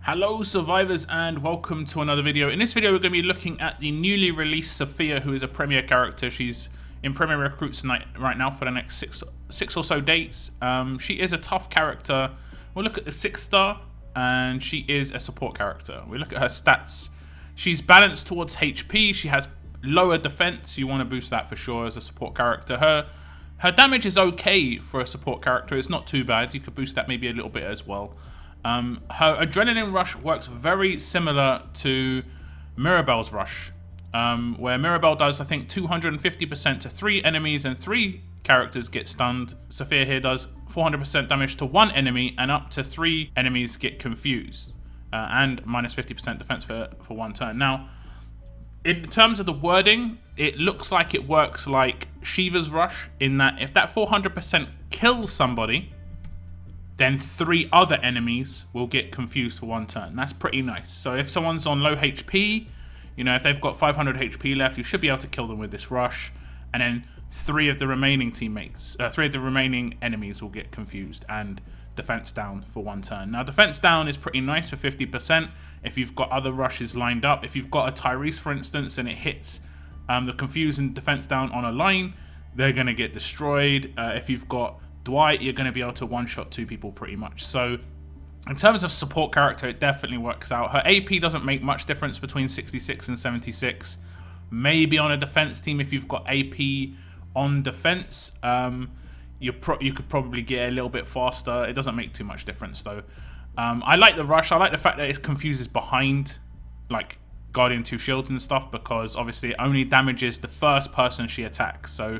Hello survivors and welcome to another video. In this video we're going to be looking at the newly released Sophia, who is a premier character. She's in premier recruits right now for the next six or so days. She is a tough character. We'll look at the 6-star and she is a support character. We look at her stats. She's balanced towards HP. She has lower defense. You want to boost that for sure as a support character. Her damage is okay for a support character. It's not too bad. You could boost that maybe a little bit as well. Her adrenaline rush works very similar to Mirabelle's rush, where Mirabelle does, I think, 250% to 3 enemies and 3 characters get stunned. Sophia here does 400% damage to 1 enemy and up to 3 enemies get confused, and minus 50% defense for 1 turn. Now, in terms of the wording, it looks like it works like Shiva's rush, in that if that 400% kills somebody, then 3 other enemies will get confused for 1 turn. That's pretty nice. So if someone's on low HP, you know, if they've got 500 HP left, you should be able to kill them with this rush. And then 3 of the remaining enemies will get confused and defense down for 1 turn. Now, defense down is pretty nice for 50% if you've got other rushes lined up. If you've got a Tyrese, for instance, and it hits the confuse and defense down on a line, they're going to get destroyed. If you've got Dwight, you're going to be able to one-shot 2 people pretty much. So in terms of support character, it definitely works out. Her AP doesn't make much difference between 66 and 76. Maybe on a defense team, if you've got AP on defense, you could probably get a little bit faster. It doesn't make too much difference though. I like the rush. I like the fact that it confuses behind, like Guardian 2 shields and stuff, because obviously it only damages the first person she attacks. So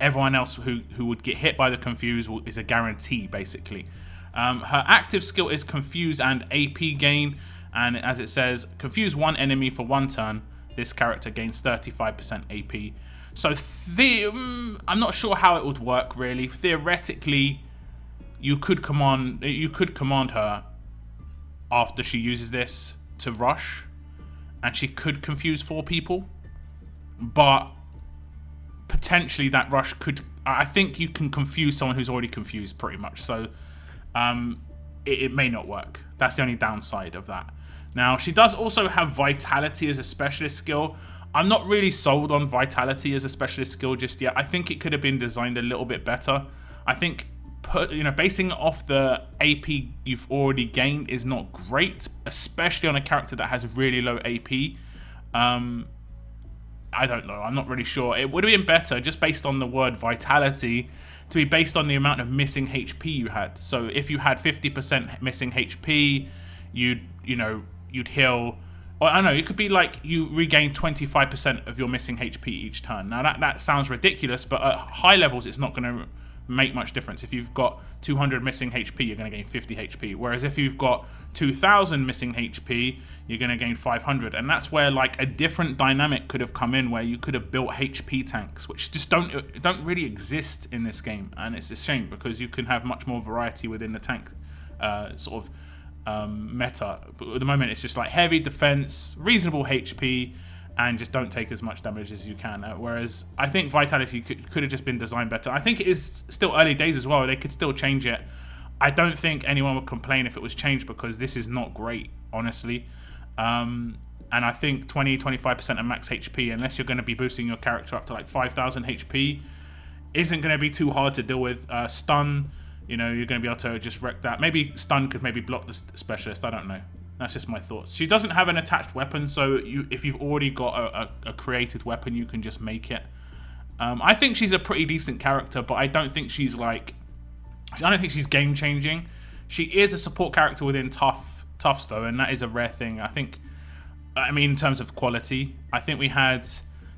everyone else who would get hit by the confuse is a guarantee, basically. Her active skill is confuse and AP gain, and as it says, confuse 1 enemy for 1 turn. This character gains 35% AP. So I'm not sure how it would work really. Theoretically, you could command her after she uses this to rush, and she could confuse 4 people, but potentially that rush could, I think you can confuse someone who's already confused pretty much. So it may not work. That's the only downside of that. Now, she does also have Vitality as a specialist skill. I'm not really sold on Vitality as a specialist skill just yet. I think it could have been designed a little bit better. I think basing it off the AP you've already gained is not great, especially on a character that has really low AP. I don't know. I'm not really sure. It would have been better just based on the word Vitality to be based on the amount of missing HP you had. So if you had 50% missing HP, you'd heal. Or I don't know, it could be like you regain 25% of your missing HP each turn. Now that sounds ridiculous, but at high levels it's not going to make much difference. If you've got 200 missing HP, you're going to gain 50 HP. Whereas if you've got 2,000 missing HP, you're going to gain 500. And that's where like a different dynamic could have come in, where you could have built HP tanks, which just don't really exist in this game. And it's a shame, because you can have much more variety within the tank meta. But at the moment it's just like heavy defense, reasonable HP, and just don't take as much damage as you can. Whereas I think Vitality could have just been designed better. I think it is still early days as well. They could still change it. I don't think anyone would complain if it was changed, because this is not great, honestly. And I think 20-25% of max HP, unless you're going to be boosting your character up to like 5,000 HP, isn't going to be too hard to deal with. Stun, you're going to be able to just wreck that. Maybe stun could maybe block the specialist. I don't know. That's just my thoughts. She doesn't have an attached weapon, so if you've already got a created weapon, you can just make it. I think she's a pretty decent character, but I don't think she's game changing. She is a support character within Toughs though, and that is a rare thing. I mean, in terms of quality, I think we had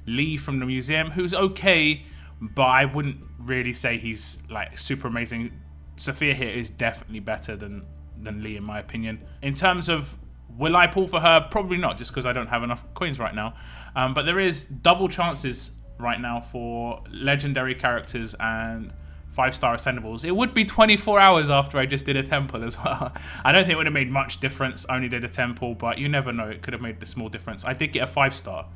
Lee from the museum, who's okay, but I wouldn't really say he's like super amazing. Sophia here is definitely better than Lee, in my opinion. In terms of will I pull for her, probably not, just because I don't have enough coins right now. But there is double chances right now for legendary characters and 5-star ascendables. It would be 24 hours after I just did a temple as well. I don't think it would have made much difference. I only did a temple, but you never know. It could have made a small difference. I did get a 5-star,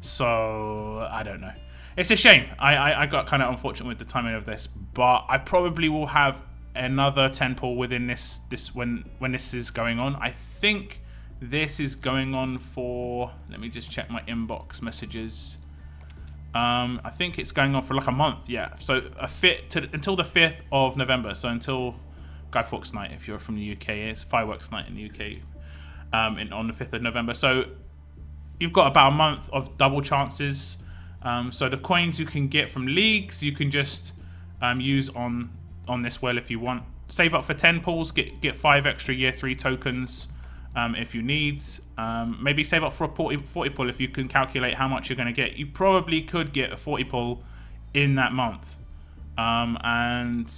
so I don't know. It's a shame. I got kind of unfortunate with the timing of this, but I probably will have another 10 pull within this when this is going on. I think this is going on for, let me just check my inbox messages. I think it's going on for like a month, yeah. So until the 5th of November. So until Guy Fawkes night, if you're from the UK, it's fireworks night in the UK, on the 5th of November. So you've got about a month of double chances. So the coins you can get from leagues, you can just use on this well if you want. Save up for 10 pulls, get 5 extra year 3 tokens. If you need, maybe save up for a 40 pull if you can calculate how much you're going to get. You probably could get a 40 pull in that month. And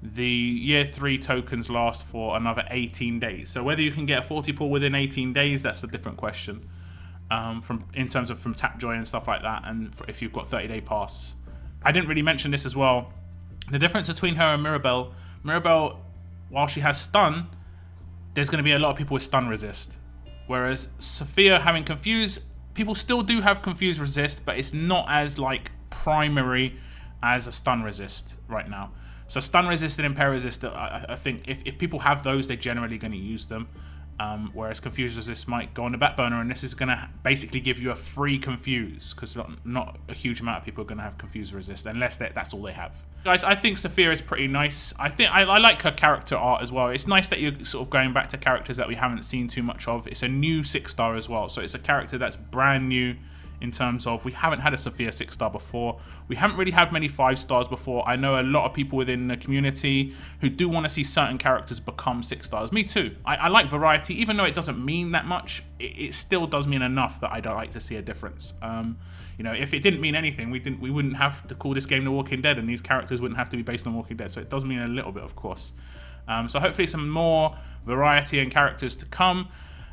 the year 3 tokens last for another 18 days. So whether you can get a 40 pull within 18 days, that's a different question. In terms of from Tapjoy and stuff like that, and if you've got 30-day pass. I didn't really mention this as well. The difference between her and Mirabelle, while she has stun, there's going to be a lot of people with stun resist. Whereas Sophia having confuse, people still do have confuse resist, but it's not as like primary as a stun resist right now. So stun resist and impair resist, I think if people have those, they're generally going to use them. Whereas confuse resist might go on the back burner, and this is going to basically give you a free confuse, because not a huge amount of people are going to have confuse resist unless that's all they have. Guys, I think Sophia is pretty nice. I like her character art as well. It's nice that you're sort of going back to characters that we haven't seen too much of. It's a new 6-star as well, so it's a character that's brand new in terms of we haven't had a Sophia 6-star before. We haven't really had many 5-stars before. I know a lot of people within the community who do want to see certain characters become 6-stars. Me too. I like variety, even though it doesn't mean that much. It still does mean enough that I'd like to see a difference. You know, if it didn't mean anything, we wouldn't have to call this game The Walking Dead, and these characters wouldn't have to be based on Walking Dead. So it does mean a little bit, of course. So hopefully some more variety and characters to come.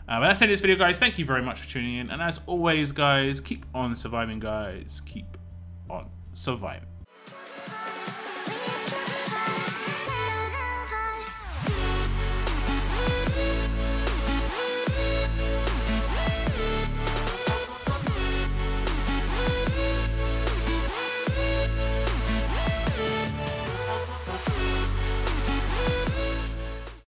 But that's it in this video, guys. Thank you very much for tuning in. And as always, guys, keep on surviving, guys. Keep on surviving.